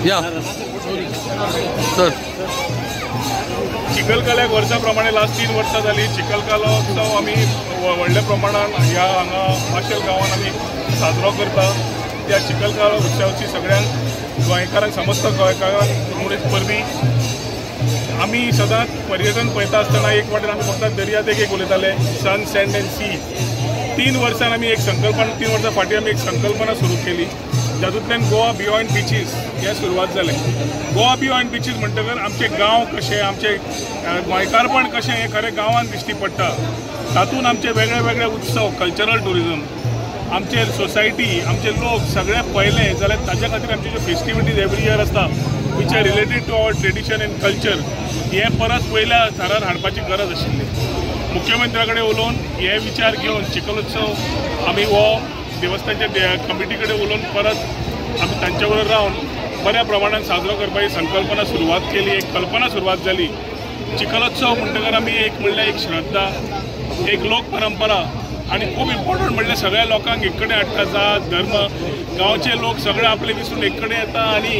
या सर चिखलकाल्याक वर्सां प्रमाणे लास्ट 3 वर्सां जाली चिखलकालो उत्सव आमी व्हडल्या प्रमाणात ह्या हांगा माशेल गांवांत आमी साजरो करता। त्या चिखलकालो उत्सवाची सगळ्यांक गोंयकारांक समस्त गोंयकारांक उमेद परबी। आमी सदांच पर्यटन पळयता आसतना एक वाटेन आमी फक्त दर्या देगेक उलयताले सन सँड एंड सी। 3 वर्सांनी आमी एक संकल्पना 3 वर्सां फाटीं आमी एक संकल्पना सुरू केली जातूंतल्यान गोवा बियॉन्ड बिचीस हे सुरवात जालें। गोवा बियॉन्ड बिचीस म्हणटकर आमचे गांव कशे आमचे गोंयकारपण कशें हें खरें गांवांत दिश्टी पडटा। तातूंत आमचे वेगळे वेगळे उत्सव कल्चरल टुरिजम आमचे सोसायटी आमचे लोक सगळे पळयले जाल्यार ताजे खातीर आमचे ज्यो फेस्टिविटीज एवरी इयर आसता which are related to our tradition and culture हे परत पयल्या थरार हाडपाची गरज आशिल्ली। मुख्यमंत्र्या कडेन उलोवन हे विचार घेवन चिखलोत्सव आमी हो देवस्थानच्या कमिटी कडेन उलोवन परत आमी तांचे बरोबर रावन बऱ्या प्रमाणात साजरो करपाची संकल्पना सुरवात केली। एक कल्पना सुरवात जाली। चिखलोत्सव म्हणटकर आमी एक म्हणल्यार एक श्रद्धा एक लोक परंपरा आणि खूप इम्पॉर्टंट म्हणजे सगळ्या लोकांक एक कडेन हाडटा जात धर्म गांवचे लोक सगळे आपले विसरून एक कडेन येता आणि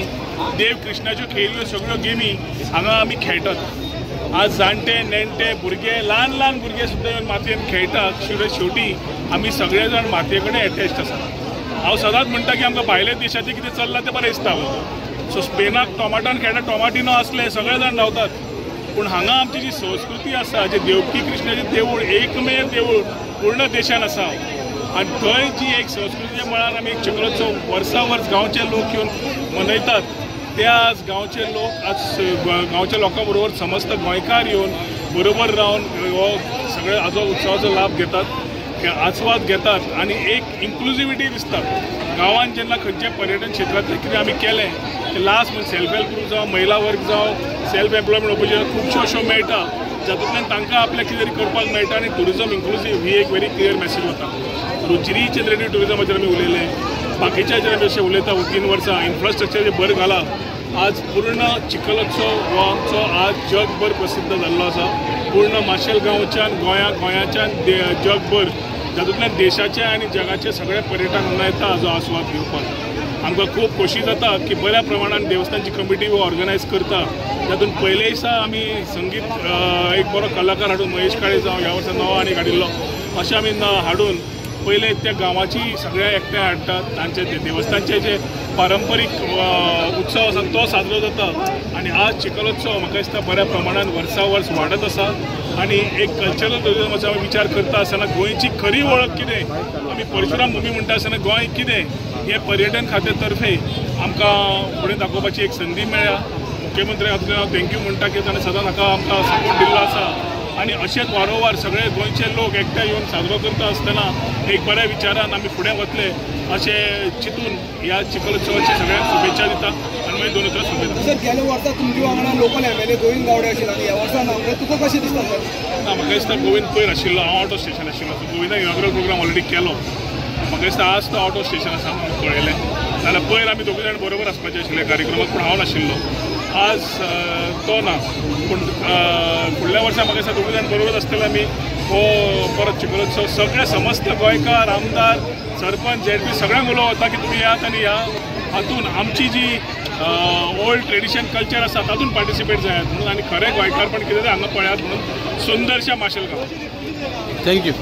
देव कृष्णाच्यो खेळल्यो सगळ्यो गेमी हांगा आमी खेळटात। आज जाणटे नेणटे भुरगे ल्हान ल्हान भुरगे सुद्दां मातयेन खेळटात। शेवटी आमी सगळे जाण मातये कडेन एटॅच्ड आसा। हांव सदांच म्हणटा की आमकां भायल्या देशाचें कितें चल्लां तें बरें दिसता। सो स्पेनाक टोमाटान खेळटा टोमाटिनो असले सगळे जाण धांवतात पूण हांगा आमची जी संस्कृती आसा जे देवकी कृष्णाचें देवूळ एकमेव देवूळ पूर्ण देशान आसा आनी थंय जी एक संस्कृतीच्या मळार आमी एक चिखलोत्सव वर्सा वर्स गांवचे लोक येवन मनयतात ते आज गांवचे लोक आज गांवच्या लोकां बरोबर समस्त गोंयकार येवन बरोबर रावन हो सगळे हाजो उत्सवाचो लाभ घेतात आस्वाद घेतात आनी एक इन्क्लुजिविटी दिसता। गांवांत जेन्ना खंयचे पर्यटन क्षेत्रांतलें कितें आमी केलें तें लास्ट म्हणजे सेल्फ हेल्प ग्रूप जावं महिला वर्ग जावं सेल्फ एम्प्लॉयमेंट ऑपॉर्च्युनिटी खुबश्यो अश्यो मेळटा जातूंतल्यान तांकां आपलें कितें तरी करपाक मेळटा आनी टुरिजम इन्क्लुजीव ही एक व्हेरी क्लियर मॅसेज वता। रिचेंद्रेडी टुरिजमाचेर आमी उलयले बाकीच्या हाचेर आमी अशें उलयता 3 वर्सां इन्फ्रास्ट्रक्चराचेर भर घाला। आज पूर्ण चिखलोत्सव हो आमचो आज जगभर प्रसिद्ध जाल्लो आसा। पूर्ण माशेल गांवच्यान गोंयाच्यान जगभर जातूंतल्यान देशाचे आनी जगाचे सगळे पर्यटक हांगा येता हाजो आस्वाद घेवपाक। आमकां खूब खोशी जाता की बऱ्या प्रमाणान देवस्थानची कमिटी हो ऑर्गनायज करता। तातूंत पयले दिसा आमी संगीत एक बरो कलाकार हाडून महेश काळे जावं ह्या वर्सा नवो आनी हाडिल्लो अशें आमी हाडून पयले त्या गांवाची सगळ्या एकठांय हाडटात तांचे देवस्थानचे जे पारंपारीक उत्सव आसा तो साजरो जाता आनी आज चिखलोत्सव म्हाका दिसता बऱ्या प्रमाणान वर्सा वर्स वाडत आसा आनी एक कल्चरल टुरिजमाचो आमी विचार करता आसतना गोंयची खरी वळख कितें आमी परशुराम भुमी म्हणटा आसतना गोंय कितें हे पर्यटन खात्या तर्फे आमकां फुडें दाखोवपाची एक संदी मेळ्ळ्या। मुख्यमंत्री खातीर हांव थँक्यू म्हणटा की ताणें सदांच हाका आमकां सपोर्ट दिल्लो आसा आनी अशेंच वारंवार सगळे गोंयचे लोक एकठांय येवन साजरो करता आसतना एक बऱ्या विचारान आमी फुडें वतले अशें चिंतून ह्या चिखलोत्सवाची सगळ्यांक शुभेच्छा दिता आनी मागीर दोन उतरां सोंपयता। सर गेल्या वर्सा तुमच्या वांगडा लोकल एमएलए गोविंद गावडे आशिल्लो आनी ह्या वर्सा ना तुका कशें दिसता सर? ना म्हाका दिसता गोविंद पयर आशिल्लो हांव आउट ऑफ स्टेशन आशिल्लो सो गोविंदाक इनॉग्रल प्रोग्राम ऑलरेडी केलो। म्हाका दिसता आज तो आउट ऑफ स्टेशन आसा म्हणून कळयलें जाल्यार पयर आमी दोगूय जाण बरोबर आसपाचे आशिल्ले कार्यक्रमाक पूण हांव नाशिल्लो आज तो ना पूण फुडल्या वर्सा म्हाका दिसता दोगूय जाण बरोबर आसतले आमी हो परत चिखलोत्सव सगळे समस्त गोंयकार आमदार सरपंच ZP सगळ्यांक उलोवता की तुमी यात आनी ह्या हातून आमची जी ओल्ड ट्रेडिशन कल्चर आसा तातूंत पार्टिसिपेट जायात म्हणून आनी खरें गोंयकारपण कितें तें हांगा पळयात म्हणून सुंदरशा माशेल गांव। थँक्यू।